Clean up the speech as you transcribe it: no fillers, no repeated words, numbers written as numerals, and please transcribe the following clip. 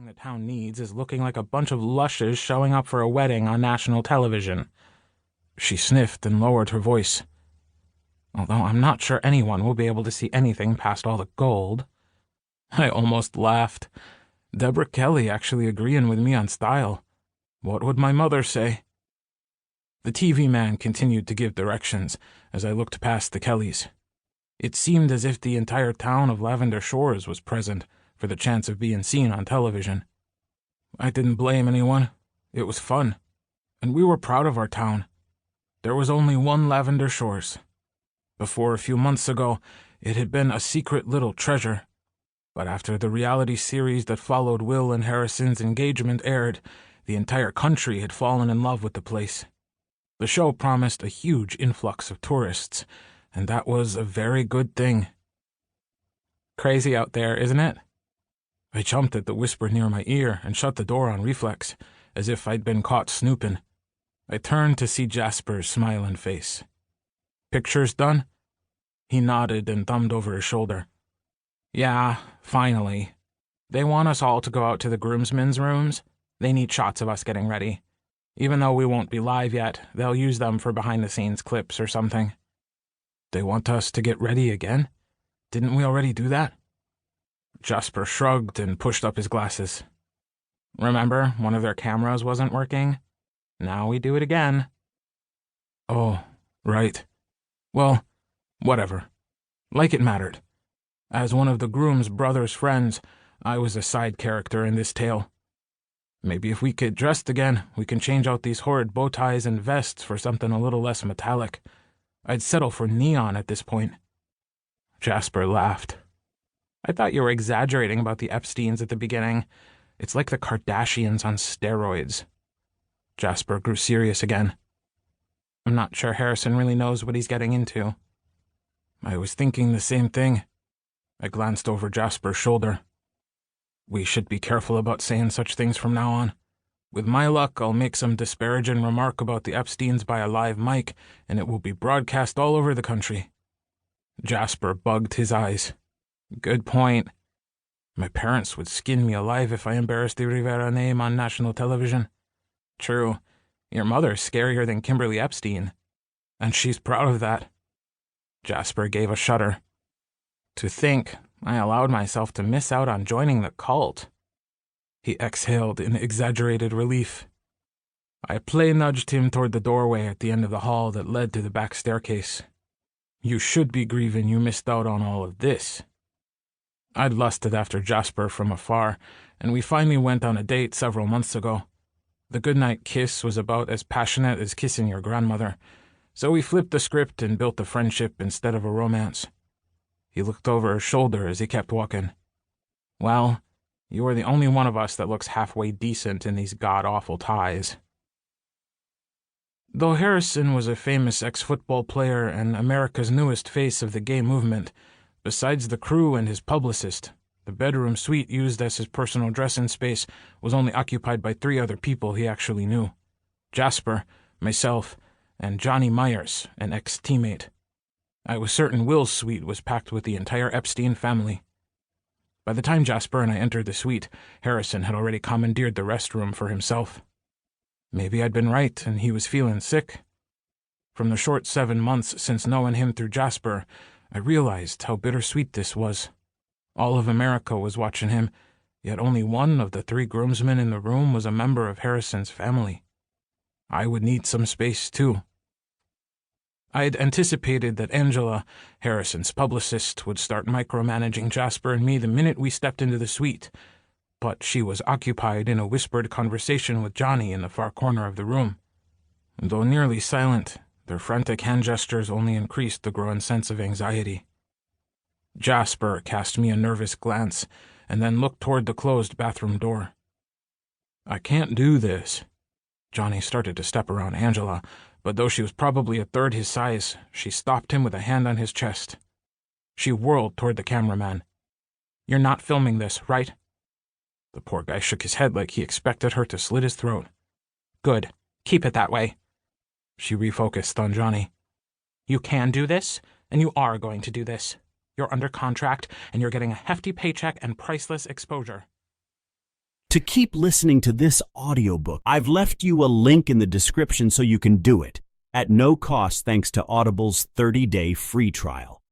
the town needs is looking like a bunch of lushes showing up for a wedding on national television." She sniffed and lowered her voice. "Although I'm not sure anyone will be able to see anything past all the gold." I almost laughed. Deborah Kelly actually agreeing with me on style. What would my mother say? The TV man continued to give directions as I looked past the Kellys. It seemed as if the entire town of Lavender Shores was present for the chance of being seen on television. I didn't blame anyone. It was fun, and we were proud of our town. There was only one Lavender Shores. Before a few months ago, it had been a secret little treasure. But after the reality series that followed Will and Harrison's engagement aired, the entire country had fallen in love with the place. The show promised a huge influx of tourists, and that was a very good thing. "Crazy out there, isn't it?" I jumped at the whisper near my ear and shut the door on reflex, as if I'd been caught snooping. I turned to see Jasper's smiling face. "Pictures done?" He nodded and thumbed over his shoulder. "Yeah, finally. They want us all to go out to the groomsmen's rooms. They need shots of us getting ready. Even though we won't be live yet, they'll use them for behind-the-scenes clips or something." "They want us to get ready again? Didn't we already do that?" Jasper shrugged and pushed up his glasses. "Remember, one of their cameras wasn't working? Now we do it again." "Oh, right. Well, whatever. Like it mattered. As one of the groom's brother's friends, I was a side character in this tale. Maybe if we get dressed again, we can change out these horrid bow ties and vests for something a little less metallic. I'd settle for neon at this point." Jasper laughed. "I thought you were exaggerating about the Epsteins at the beginning. It's like the Kardashians on steroids." Jasper grew serious again. "I'm not sure Harrison really knows what he's getting into." I was thinking the same thing. I glanced over Jasper's shoulder. "We should be careful about saying such things from now on. With my luck, I'll make some disparaging remark about the Epsteins by a live mic, and it will be broadcast all over the country." Jasper bugged his eyes. "Good point. My parents would skin me alive if I embarrassed the Rivera name on national television." "True. Your mother's scarier than Kimberly Epstein. And she's proud of that." Jasper gave a shudder. "To think I allowed myself to miss out on joining the cult." He exhaled in exaggerated relief. I play-nudged him toward the doorway at the end of the hall that led to the back staircase. "You should be grieving you missed out on all of this." I'd lusted after Jasper from afar, and we finally went on a date several months ago. The goodnight kiss was about as passionate as kissing your grandmother, so we flipped the script and built a friendship instead of a romance. He looked over his shoulder as he kept walking. "Well, you are the only one of us that looks halfway decent in these god-awful ties." Though Harrison was a famous ex-football player and America's newest face of the gay movement, besides the crew and his publicist, the bedroom suite used as his personal dressing space was only occupied by 3 other people he actually knew: Jasper, myself, and Johnny Myers, an ex-teammate. I was certain Will's suite was packed with the entire Epstein family. By the time Jasper and I entered the suite, Harrison had already commandeered the restroom for himself. Maybe I'd been right, and he was feeling sick. From the short 7 months since knowing him through Jasper, I realized how bittersweet this was. All of America was watching him, yet only one of the 3 groomsmen in the room was a member of Harrison's family. I would need some space, too. I'd anticipated that Angela, Harrison's publicist, would start micromanaging Jasper and me the minute we stepped into the suite, but she was occupied in a whispered conversation with Johnny in the far corner of the room. Though nearly silent, their frantic hand gestures only increased the growing sense of anxiety. Jasper cast me a nervous glance and then looked toward the closed bathroom door. "I can't do this." Johnny started to step around Angela, but though she was probably a third his size, she stopped him with a hand on his chest. She whirled toward the cameraman. "You're not filming this, right?" The poor guy shook his head like he expected her to slit his throat. "Good. Keep it that way." She refocused on Johnny. "You can do this, and you are going to do this. You're under contract, and you're getting a hefty paycheck and priceless exposure." To keep listening to this audiobook, I've left you a link in the description so you can do it, at no cost thanks to Audible's 30-day free trial.